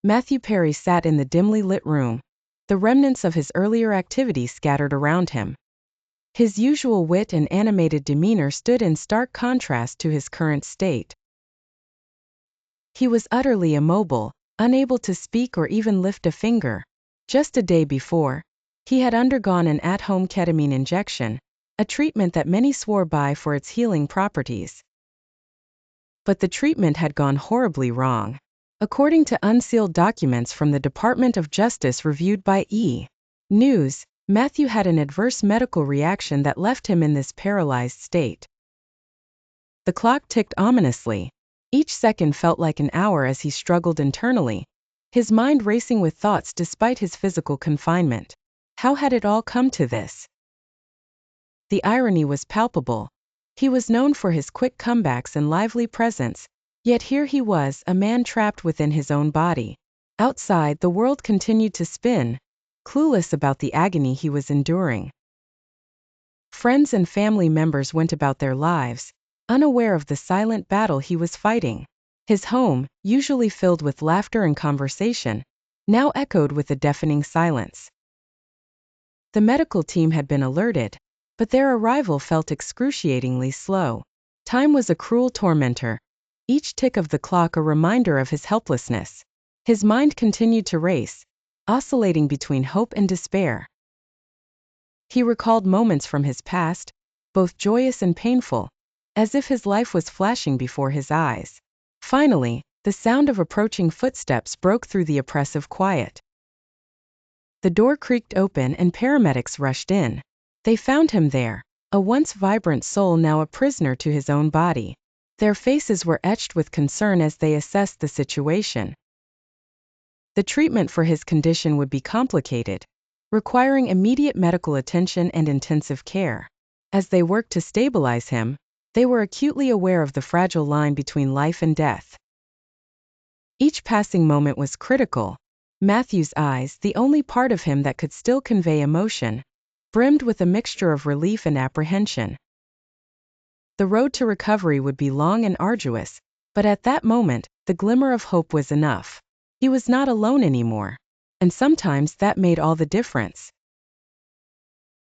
Matthew Perry sat in the dimly lit room, the remnants of his earlier activity scattered around him. His usual wit and animated demeanor stood in stark contrast to his current state. He was utterly immobile, unable to speak or even lift a finger. Just a day before, he had undergone an at-home ketamine injection, a treatment that many swore by for its healing properties. But the treatment had gone horribly wrong. According to unsealed documents from the Department of Justice reviewed by E! News, Matthew had an adverse medical reaction that left him in this paralyzed state. The clock ticked ominously. Each second felt like an hour as he struggled internally, his mind racing with thoughts despite his physical confinement. How had it all come to this? The irony was palpable. He was known for his quick comebacks and lively presence, yet here he was, a man trapped within his own body. Outside, the world continued to spin, clueless about the agony he was enduring. Friends and family members went about their lives, unaware of the silent battle he was fighting. His home, usually filled with laughter and conversation, now echoed with a deafening silence. The medical team had been alerted, but their arrival felt excruciatingly slow. Time was a cruel tormentor, each tick of the clock a reminder of his helplessness. His mind continued to race, oscillating between hope and despair. He recalled moments from his past, both joyous and painful, as if his life was flashing before his eyes. Finally, the sound of approaching footsteps broke through the oppressive quiet. The door creaked open and paramedics rushed in. They found him there, a once vibrant soul now a prisoner to his own body. Their faces were etched with concern as they assessed the situation. The treatment for his condition would be complicated, requiring immediate medical attention and intensive care. As they worked to stabilize him, they were acutely aware of the fragile line between life and death. Each passing moment was critical. Matthew's eyes, the only part of him that could still convey emotion, brimmed with a mixture of relief and apprehension. The road to recovery would be long and arduous, but at that moment, the glimmer of hope was enough. He was not alone anymore, and sometimes that made all the difference.